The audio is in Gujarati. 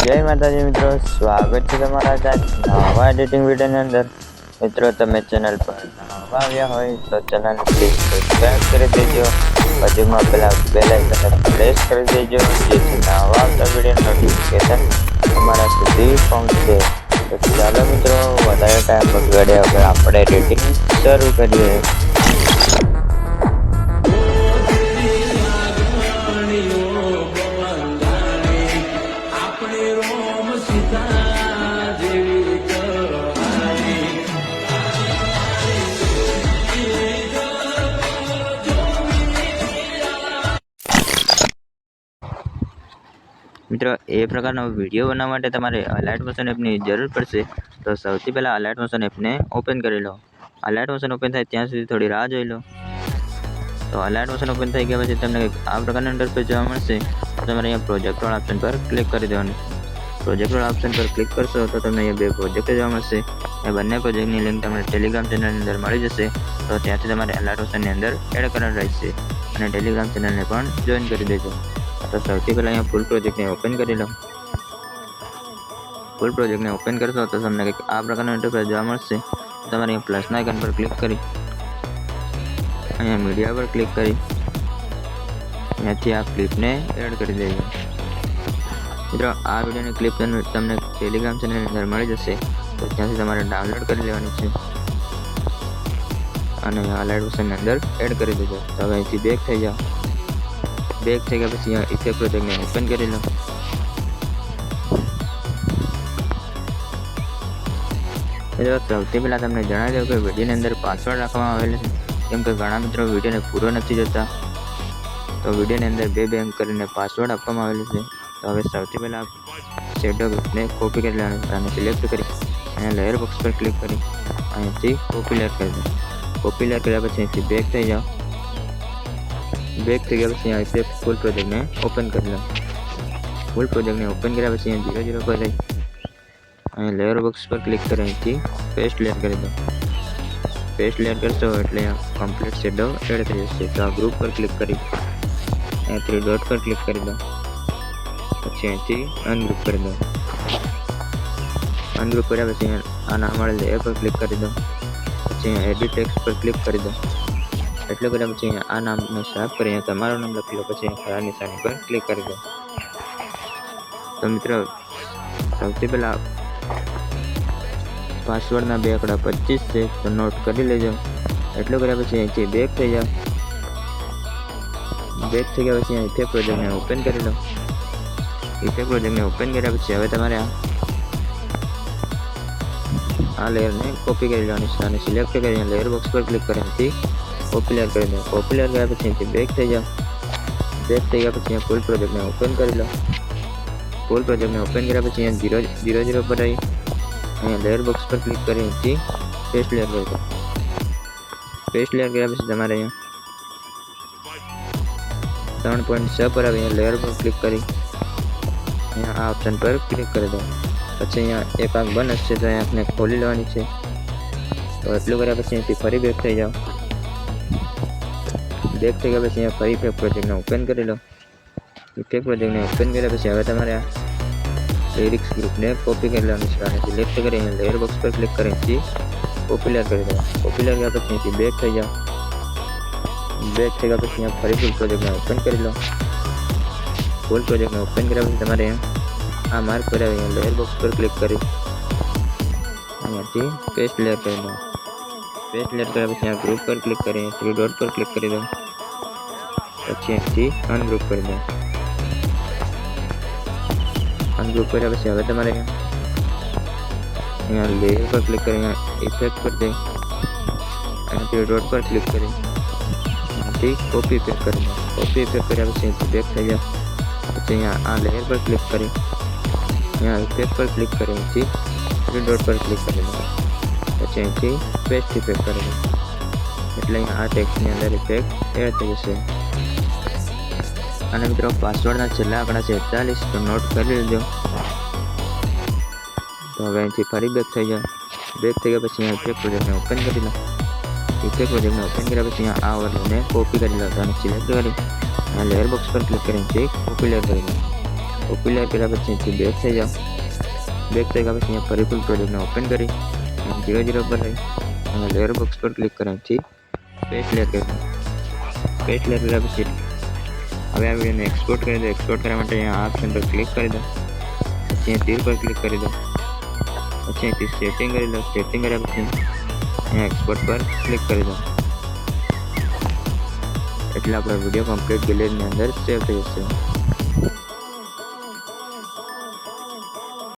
જય માતાજી મિત્રો, સ્વાગત છે તમારા નવા એડિટિંગ વિડીયોની અંદર. મિત્રો, તમે ચેનલ પર નવા આવ્યા હોય તો ચેનલ પ્લીઝ સબસ્ક્રાઈબ કરી દેજો. બાજુમાં પેલા બેલ આઇકનને પ્રેસ કરી દેજો, જેથી નવા આવતા વિડીયો નોટિફિકેશન તમારા સુધી પહોંચે. તો ચાલો મિત્રો, વધારે ટાઈમ બગાડ્યા વગર આપણે એડિટિંગ શરૂ કરીએ. મિત્રો, એ પ્રકારનો વિડીયો બનાવવા માટે તમારે અલાઇટ મોશન એપની જરૂર પડશે. તો સૌથી પહેલાં અલાઇટ મોશન એપને ઓપન કરી લો. અલાઇટ મોશન ઓપન થાય ત્યાં સુધી થોડી રાહ જોઈ લો. તો અલાઇટ મોશન ઓપન થઈ ગયા પછી તમને આ પ્રકારનો ઇન્ટરફેસ જોવા મળશે. તો તમારે અહીંયા પ્રોજેક્ટ વાળા ઓપ્શન પર ક્લિક કરી દેવાનું. પ્રોજેક્ટ વાળા ઓપ્શન પર ક્લિક કરશો તો તમને અહીંયા બે પ્રોજેક્ટ જોવા મળશે. એ બંને પ્રોજેક્ટની લિંક તમને ટેલિગ્રામ ચેનલની અંદર મળી જશે. તો ત્યાંથી તમારે અલાઇટ મોશનની અંદર એડ કરવાનું રહેશે અને ટેલિગ્રામ ચેનલને પણ જોઈન કરી દેજો. તો સૌથી પહેલાં અહીંયા ફૂલ પ્રોજેક્ટને ઓપન કરી લો. ફૂલ પ્રોજેક્ટને ઓપન કરશો તો તમને કંઈક આ પ્રકારનો ઇન્ટરફેસ જોવા મળશે. તમારે અહીંયા પ્લસના આઇકન પર ક્લિક કરી અહીંયા મીડિયા પર ક્લિક કરી અહીંયાથી આ ક્લિપને એડ કરી દેજો. મિત્રો, આ વિડીયોની ક્લિપ તમને ટેલિગ્રામ ચેનલની અંદર મળી જશે. તો ત્યાંથી તમારે ડાઉનલોડ કરી લેવાની છે અને અલાઇટ મોશનની અંદર એડ કરી દેજો. તો હવે અહીંથી બેક થઈ જાઓ. બેક થઈ ગયા પછી અહીંયા ઇફેક્ટ પ્રોજેક્ટને ઓપન કરી લો. સૌથી પહેલાં તમને જણાવી દઉં કે વિડીયોની અંદર પાસવર્ડ રાખવામાં આવેલો છે, કેમ કે ઘણા મિત્રો વિડીયોને પૂરો નથી જોતા. તો વિડીયોની અંદર બે અંક કરીને પાસવર્ડ આપવામાં આવેલું છે. તો હવે સૌથી પહેલાં શેડો ગ્રુપને કોપી કરી લેવાનું છે અને સિલેક્ટ કરી અહીંયા લેયર બોક્સ પર ક્લિક કરી અહીંયાથી કોપી લેયર કરી દો. કોપી લેયર કર્યા પછી અહીંથી બેક થઈ જાઓ. બેક થઈ ગયા પછી અહીંયા ફૂલ પ્રોજેક્ટને ઓપન કરી લો. ફૂલ પ્રોજેક્ટને ઓપન કર્યા પછી અહીંયા 0 0 પર જઈ અહીંયા લેયર બોક્સ પર ક્લિક કરી અહીંથી પેસ્ટ લેયર કરી દો. પેસ્ટ લેયર કરશો એટલે અહીંયા કમ્પ્લીટ શેડો એડ થઈ જશે. તો આ ગ્રુપ પર ક્લિક કરી અહીંયા 3 ડોટ પર ક્લિક કરી દો. પછી અહીંથી અનગ્રુપ કરી દો. અનગ્રુપ કર્યા પછી આ નામ વાળા લેયર પર ક્લિક કરી દો. પછી અહીંયા એડિટ ટેક્સ્ટ પર ક્લિક કરી દો. એટલું કર્યા પછી અહીંયા આ નામને સાફ કરી અહીંયા તમારું નામ લખી લો. પછી ખરા નિશાની પર ક્લિક કરી દો. તો મિત્રો, સૌથી પહેલાં પાસવર્ડના બે આંકડા 25 છે, તો નોટ કરી લેજો. એટલું કર્યા પછી અહીંથી બેક થઈ જાઓ. બેક થઈ ગયા પછી અહીંયા ઇફેક્ટ પ્રોજેક્ટને ઓપન કરી લો. ઇફેક્ટ પ્રોજેક્ટને ઓપન કર્યા પછી હવે તમારે આ લેયરને કોપી કરી લેવાની છે અને સિલેક્ટ કરી લેયર બોક્સ પર ક્લિક કરી કોપી લેયર કરી દો. કોપી લેયર કર્યા પછી અહીંથી બેક થઈ જાઓ. બેક થઈ ગયા પછી અહીંયા ફૂલ પ્રોજેક્ટને ઓપન કરી લો. ફૂલ પ્રોજેક્ટને ઓપન કર્યા પછી અહીંયા 0 0 પર આવી અહીંયા લેયર બોક્સ પર ક્લિક કરી અહીંથી પેસ્ટ લેયર કરી દો. પેસ્ટ લેયર કર્યા પછી તમારે અહીંયા 3.6 પર આવી અહીંયા લેયર પર ક્લિક કરી અહીંયા આ ઓપ્શન પર ક્લિક કરી દો. પછી અહીંયા એક આંખ બંધ હશે તો અહીંયા આંખને ખોલી લેવાની છે. તો એટલું કર્યા પછી અહીંથી ફરી બેક થઈ જાઓ. બેક થઈ ગયા પછી અહીંયા ફરી ઇફેક્ટ પ્રોજેક્ટને ઓપન કરી લો. ઇફેક્ટ પ્રોજેક્ટને ઓપન કર્યા પછી હવે તમારે આ લિરિક્સ ગ્રુપને કોપી કરી લેવાનું છે અને સિલેક્ટ કરી અહીંયા લેયર બોક્સ પર ક્લિક કરી અહીંથી કોપી લેયર કરી દો. કોપી લેયર કર્યા પછી અહીંથી બેક થઈ જાઓ. બેક થઈ ગયા પછી અહીંયા ફરી ફૂલ પ્રોજેક્ટને ઓપન કરી લો. ફૂલ પ્રોજેક્ટને ઓપન કર્યા પછી તમારે આ માર્ક પર અહીંયા લેયર બોક્સ પર ક્લિક કરી અહીંયાથી પેસ્ટ લેયર કરી દો. પેસ્ટ લેયર કર્યા પછી અહીંયા ગ્રુપ પર ક્લિક કરી 3 ડોટ પર ક્લિક કરી દો. પછી અહીંથી અનગ્રુપ કરી દો. અનગ્રુપ કર્યા પછી હવે તમારે અહીંયા લેયર પર ક્લિક કરી અહીંયા ઇફેક્ટ પર જઈ અહીંયા 3 ડોટ પર ક્લિક કરી અહીંથી કોપી ઇફેક્ટ કરી દો. કોપી ઇફેક્ટ કર્યા પછી અહીંથી બેક થઈ જાઓ. પછી અહીંયા આ લેયર પર ક્લિક કરી અહીંયા ઇફેક્ટ પર ક્લિક કરી અહીંથી 3 ડોટ પર ક્લિક કરી દો. પછી અહીંથી પેસ્ટ ઇફેક્ટ કરી દો. એટલે અહીંયા આ ટેક્સ્ટની અંદર ઇફેક્ટ એડ થઈ જશે. અને મિત્રો, પાસવર્ડના છેલ્લા આંકડા છે 41, તો નોટ કરી લેજો. તો હવે અહીંથી ફરી બેક થઈ જાઓ. બેક થઈ ગયા પછી અહીંયા ઇફેક્ટ પ્રોજેક્ટને ઓપન કરી લો. ઇફેક્ટ પ્રોજેક્ટને ઓપન કર્યા પછી અહીંયા આ ઓવરલેને કોપી કરી લો અને સિલેક્ટ કરી અહીંયા લેયર બોક્સ પર ક્લિક કરીને કોપી લેયર કરી લો. પોપ્યુલર કર્યા પછી અહીંથી બેક થઈ જાઓ. બેક થઈ ગયા પછી અહીંયા ફરી ફૂલ પ્રોજેક્ટને ઓપન કરી 0 પર રહી અને લેયર બોક્સ પર ક્લિક કરી અહીંથી પેસ્ટ લેયર કરી પેસ્ટ લેયર કર્યા પછી હવે આ વિડીયોને એક્સપોર્ટ કરી દો. એક્સપોર્ટ કરવા માટે અહીંયા આ ઓપ્શન પર ક્લિક કરી દો. પછી અહીં તીર પર ક્લિક કરી દો. પછી અહીંથી સેટિંગ કરી દો. સેટિંગ કર્યા પછી અહીંયા એક્સપોર્ટ પર ક્લિક કરી દો. એટલે આપણો વિડીયો કમ્પ્લીટ ગેલેરીની અંદર સેવ થઈ જશે.